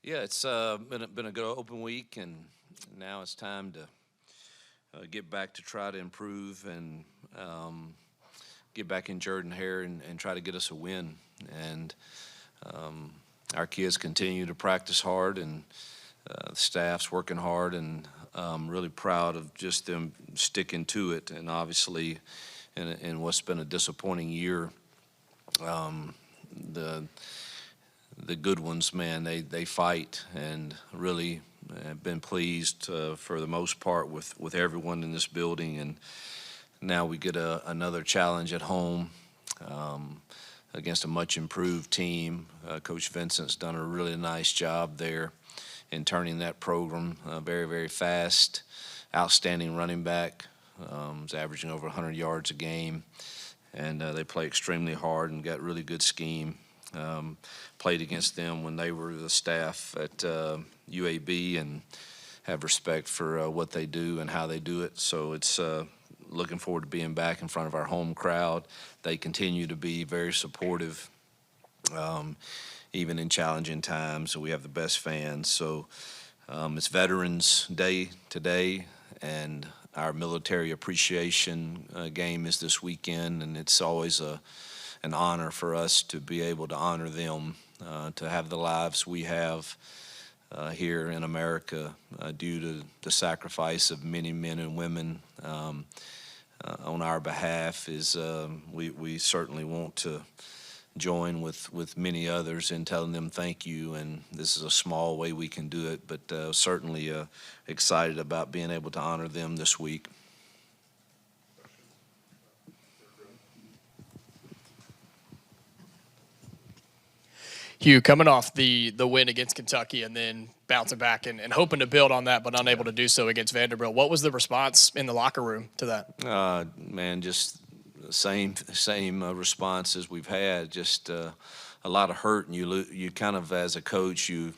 Yeah, it's been a good open week, and now it's time to get back to try to improve and get back in Jordan Hare and try to get us a win. And um, our kids continue to practice hard, and the staff's working hard, and really proud of just them sticking to it. And obviously, in what's been a disappointing year, um, the the good ones, man, they fight, and really have been pleased for the most part with everyone in this building. And now we get another challenge at home um, against a much improved team. Coach Vincent's done a really nice job there in turning that program very, very fast. Outstanding running back. Is averaging over 100 yards a game, and they play extremely hard and got really good scheme. Played against them when they were the staff at UAB, and have respect for what they do and how they do it. So it's looking forward to being back in front of our home crowd. They continue to be very supportive, even in challenging times. So we have the best fans. So it's Veterans Day today, and our military appreciation game is this weekend, and it's always an honor for us to be able to honor them, to have the lives we have here in America due to the sacrifice of many men and women on our behalf. We certainly want to join with many others in telling them thank you, and this is a small way we can do it, but certainly excited about being able to honor them this week. Hugh, coming off the win against Kentucky and then bouncing back and hoping to build on that, but unable to do so against Vanderbilt, what was the response in the locker room to that? Man, just same response as we've had. Just a lot of hurt, and you kind of, as a coach, this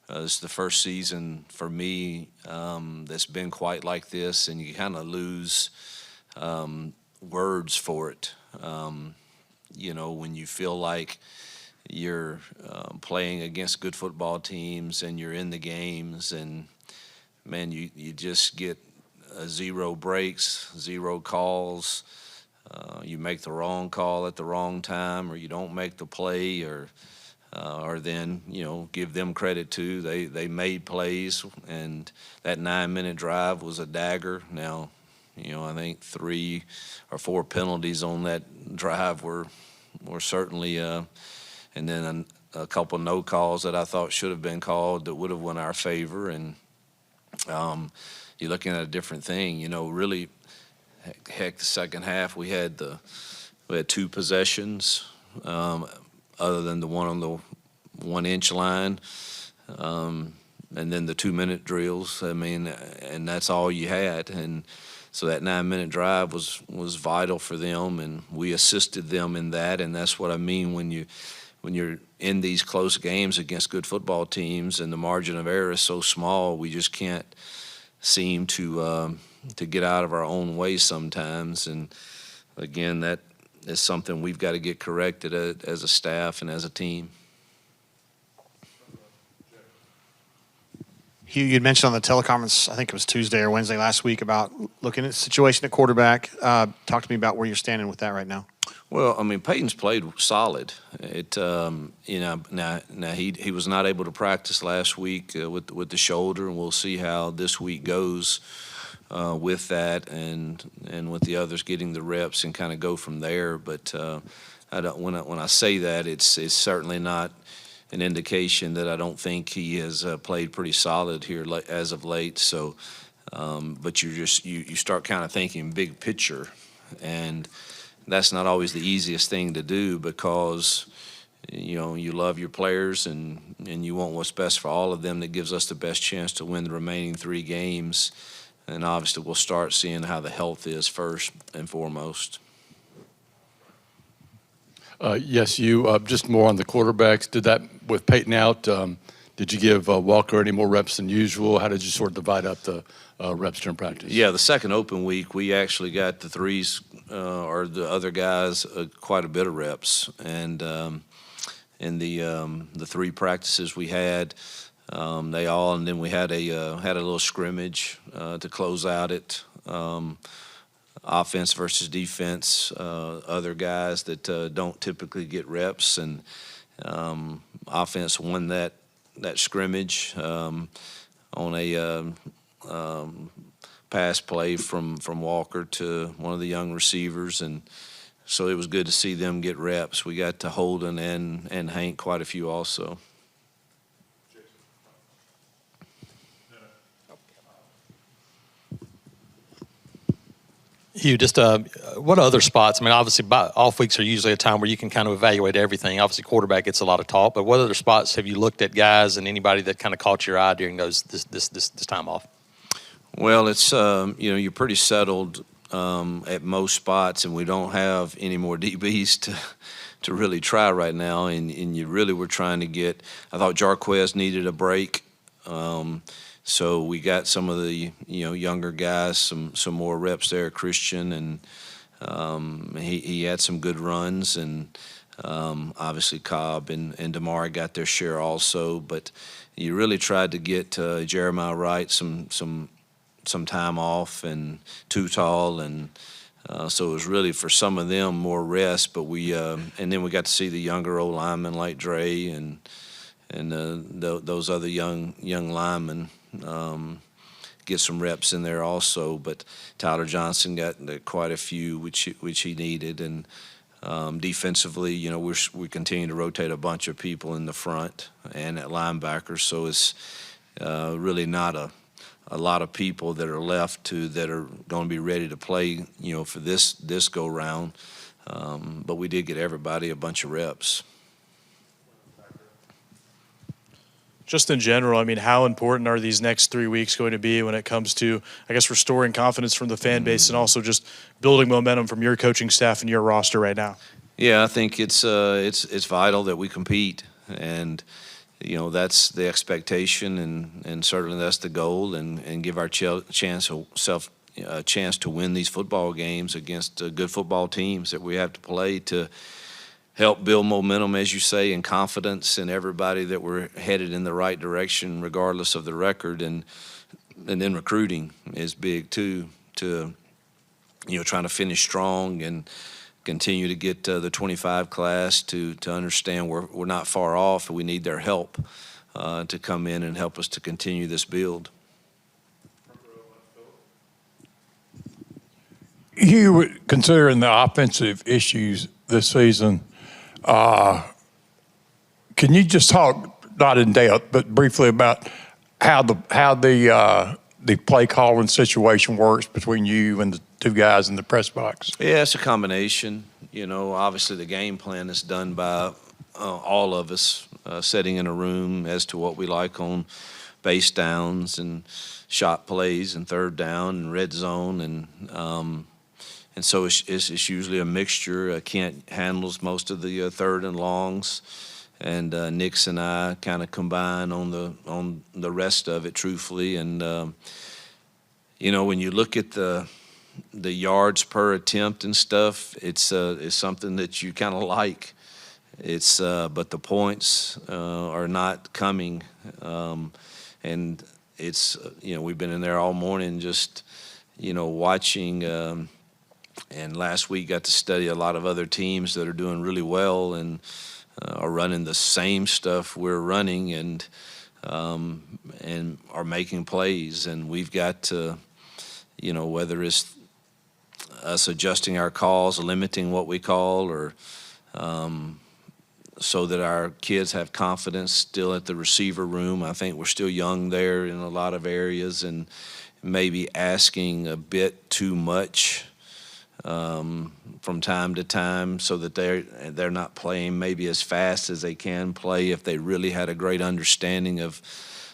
is the first season for me that's been quite like this, and you kind of lose words for it. When you feel like you're playing against good football teams and you're in the games, and man, you just get zero breaks, zero calls. You make the wrong call at the wrong time, or you don't make the play, or then give them credit too. They made plays, and that 9-minute drive was a dagger. Now, I think 3 or 4 penalties on that drive were certainly. And then a couple no calls that I thought should have been called that would have won our favor. And you're looking at a different thing. Really, heck, the second half we had 2 possessions, other than the one on the 1-inch line, and then the 2-minute drills. I mean, and that's all you had. And so that 9-minute drive was vital for them, and we assisted them in that. And that's what I mean when you're in these close games against good football teams and the margin of error is so small, we just can't seem to get out of our own way sometimes. And again, that is something we've got to get corrected as a staff and as a team. Hugh, you'd mentioned on the teleconference, I think it was Tuesday or Wednesday last week, about looking at the situation at quarterback. Talk to me about where you're standing with that right now. Well, I mean, Peyton's played solid. Now he was not able to practice last week with the shoulder, and we'll see how this week goes with that, and with the others getting the reps and kind of go from there. But when I say that, it's certainly not an indication that I don't think he has played pretty solid here as of late. So, but you start kind of thinking big picture, and that's not always the easiest thing to do, because you love your players and you want what's best for all of them. That gives us the best chance to win the remaining 3 games, and obviously we'll start seeing how the health is first and foremost. Yes, you just more on the quarterbacks. Did that with Peyton out? Did you give Walker any more reps than usual? How did you sort of divide up the reps during practice? Yeah, the second open week, we actually got the 3s or the other guys quite a bit of reps. And in the 3 practices we had, And then we had a little scrimmage to close out it. Offense versus defense, other guys that don't typically get reps, and offense won that scrimmage on a pass play from Walker to one of the young receivers, and so it was good to see them get reps. We got to Holden and Hank quite a few also. Hugh, just what other spots? I mean, obviously, off weeks are usually a time where you can kind of evaluate everything. Obviously, quarterback gets a lot of talk, but what other spots have you looked at guys and anybody that kind of caught your eye during this time off? Well, it's you're pretty settled at most spots, and we don't have any more DBs to really try right now. And you really were trying to get. I thought Jarquez needed a break. So we got some of the younger guys some more reps there, Christian, and he had some good runs, and obviously Cobb and DeMar got their share also. But you really tried to get Jeremiah Wright some time off, and Tootal, and so it was really for some of them more rest. But we and then we got to see the younger old linemen like Dre and those other young linemen get some reps in there also. But Tyler Johnson got quite a few, which he needed. And defensively, we continue to rotate a bunch of people in the front and at linebackers. So it's really not a lot of people that are left that are going to be ready to play, for this go round. But we did get everybody a bunch of reps. Just in general, I mean, how important are these next 3 weeks going to be when it comes to, I guess, restoring confidence from the fan base and also just building momentum from your coaching staff and your roster right now? Yeah, I think it's vital that we compete, and that's the expectation, and certainly that's the goal, and give our chance to win these football games against good football teams that we have to play to help build momentum, as you say, and confidence in everybody that we're headed in the right direction regardless of the record. And then recruiting is big too, to trying to finish strong and continue to get the 25 class to understand we're not far off, and we need their help to come in and help us to continue this build. You considering the offensive issues this season, can you just talk, not in depth, but briefly about how the play calling situation works between you and the two guys in the press box? Yeah, it's a combination. Obviously the game plan is done by all of us, sitting in a room as to what we like on base downs and shot plays and third down and red zone, and so it's usually a mixture. Kent handles most of the third and longs, and Nix and I kind of combine on the rest of it, truthfully. And when you look at the yards per attempt and stuff, it's something that you kind of like. But the points are not coming, and it's we've been in there all morning just watching. And last week got to study a lot of other teams that are doing really well and are running the same stuff we're running, and are making plays. And we've got to, whether it's us adjusting our calls, limiting what we call, or so that our kids have confidence still at the receiver room. I think we're still young there in a lot of areas, and maybe asking a bit too much from time to time, so that they're not playing maybe as fast as they can play if they really had a great understanding of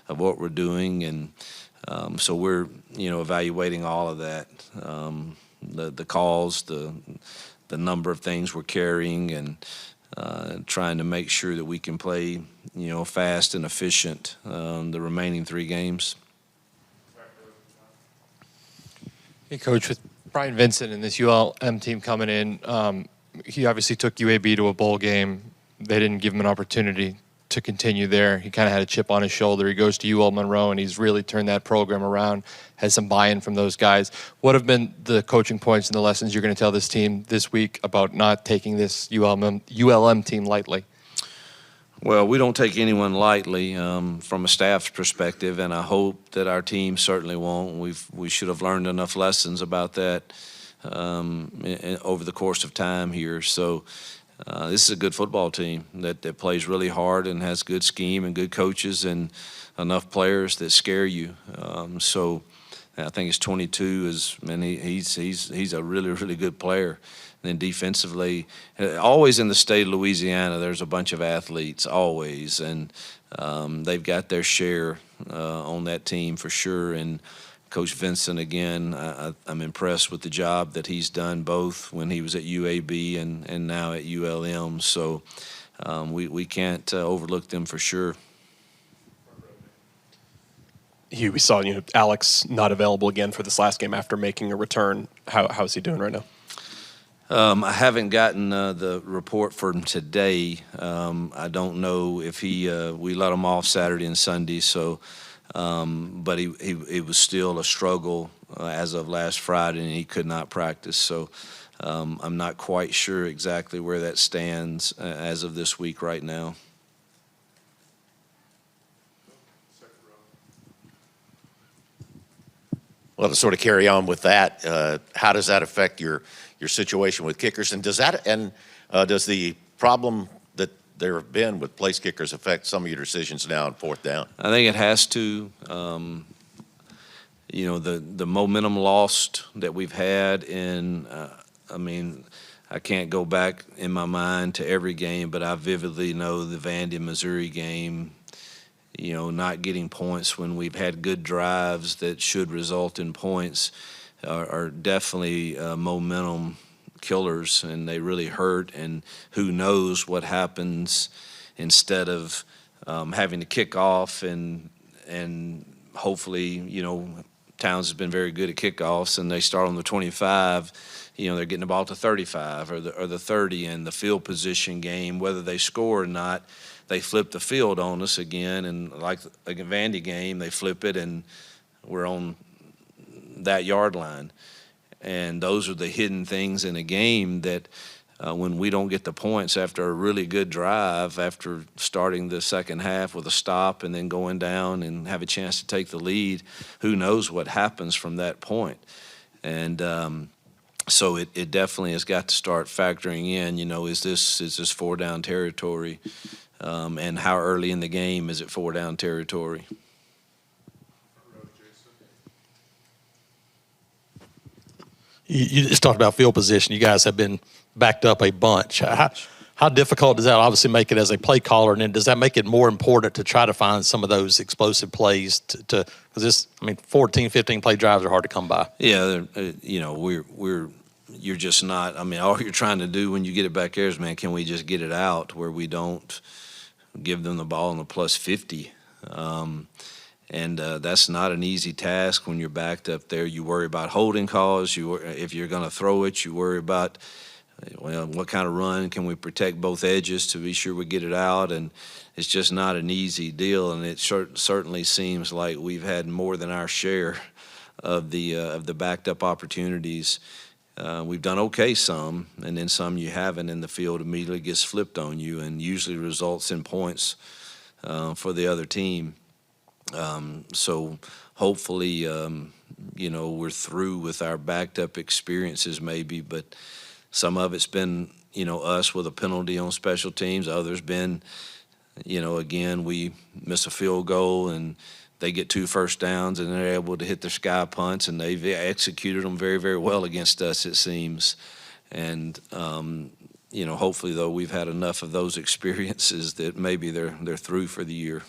what we're doing. And so we're evaluating all of that, the calls, the number of things we're carrying, and trying to make sure that we can play fast and efficient the remaining 3 games. Hey, Coach, with Brian Vincent and this ULM team coming in, he obviously took UAB to a bowl game. They didn't give him an opportunity to continue there. He kind of had a chip on his shoulder. He goes to UL Monroe, and he's really turned that program around, has some buy-in from those guys. What have been the coaching points and the lessons you're going to tell this team this week about not taking this ULM team lightly? Well, we don't take anyone lightly from a staff's perspective, and I hope that our team certainly won't. We should have learned enough lessons about that over the course of time here. So this is a good football team that plays really hard and has good scheme and good coaches and enough players that scare you. So I think it's 22 and he's a really, really good player. And then defensively, always in the state of Louisiana, there's a bunch of athletes, always, and they've got their share on that team for sure. And Coach Vincent, again, I'm impressed with the job that he's done both when he was at UAB and now at ULM. So we can't overlook them for sure. Hugh, we saw Alex not available again for this last game after making a return. How's he doing right now? I haven't gotten the report from today. I don't know if we let him off Saturday and Sunday, so but it was still a struggle as of last Friday, and he could not practice. So I'm not quite sure exactly where that stands as of this week right now. Well, to sort of carry on with that, how does that affect your situation with kickers? And does the problem that there have been with place kickers affect some of your decisions now on fourth down? I think it has to. The momentum lost that we've had in, I can't go back in my mind to every game, but I vividly know the Vandy, Missouri game, not getting points when we've had good drives that should result in points are definitely momentum killers, and they really hurt. And who knows what happens instead of having to kick off and hopefully, Towns has been very good at kickoffs, and they start on the 25. They're getting the ball to 35 or the 30, and the field position game, whether they score or not, they flip the field on us again. And like a Vandy game, they flip it, and we're on that yard line. And those are the hidden things in a game that when we don't get the points after a really good drive, after starting the second half with a stop and then going down and have a chance to take the lead, who knows what happens from that point. And so it definitely has got to start factoring in, is this four down territory? And how early in the game is it four down territory? You just talked about field position. You guys have been backed up a bunch. How difficult does that obviously make it as a play caller? And then does that make it more important to try to find some of those explosive plays because 14, 15 play drives are hard to come by. Yeah, you're just not. All you're trying to do when you get it back there is, man, can we just get it out where we don't give them the ball in the plus 50? And that's not an easy task when you're backed up there. You worry about holding calls. If you're going to throw it, you worry about, what kind of run can we protect both edges to be sure we get it out. And it's just not an easy deal. And it certainly seems like we've had more than our share of the backed up opportunities. We've done okay some, and then some you haven't, and the field immediately gets flipped on you and usually results in points for the other team. So hopefully, we're through with our backed up experiences maybe, but some of it's been, us with a penalty on special teams. Others been, again, we miss a field goal and they get 2 first downs and they're able to hit their sky punts, and they've executed them very, very well against us, it seems. And, hopefully, though, we've had enough of those experiences that maybe they're through for the year.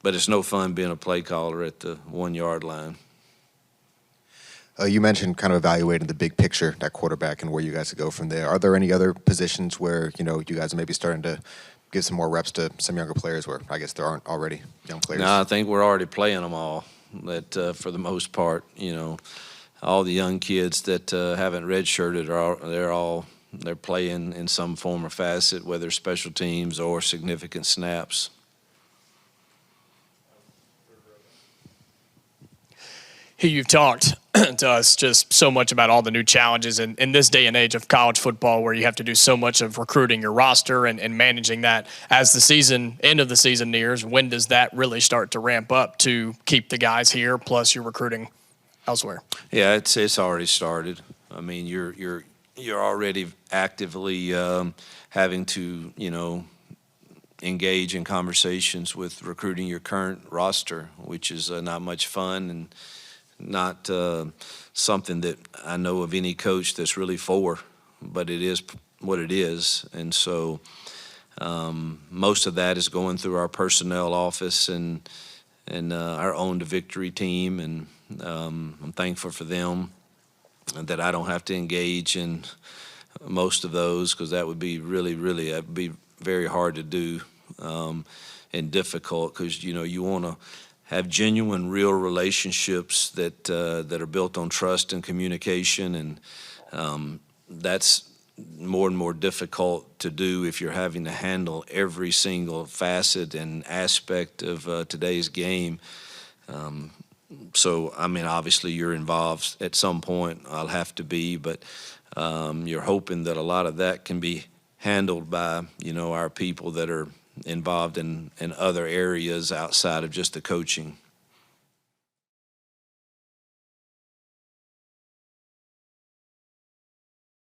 But it's no fun being a play caller at the 1 yard line. You mentioned kind of evaluating the big picture, that quarterback, and where you guys go from there. Are there any other positions where, you guys are maybe starting to give some more reps to some younger players where I guess there aren't already young players? No, I think we're already playing them all, that for the most part, all the young kids that haven't redshirted, they're all they're playing in some form or facet, whether special teams or significant snaps. You've talked to us just so much about all the new challenges in this day and age of college football, where you have to do so much of recruiting your roster and managing that as the end of the season nears. When does that really start to ramp up to keep the guys here, plus you're recruiting elsewhere? Yeah, it's already started. I mean, you're already actively having to, engage in conversations with recruiting your current roster, which is not much fun and not something that I know of any coach that's really for, but it is what it is. And so most of that is going through our personnel office and our Own to Victory team, and I'm thankful for them that I don't have to engage in most of those, because that would be that'd be very hard to do and difficult, because you want to have genuine, real relationships that are built on trust and communication, and that's more and more difficult to do if you're having to handle every single facet and aspect of today's game. So, I mean, obviously you're involved at some point. I'll have to be, but you're hoping that a lot of that can be handled by, our people that are involved in other areas outside of just the coaching.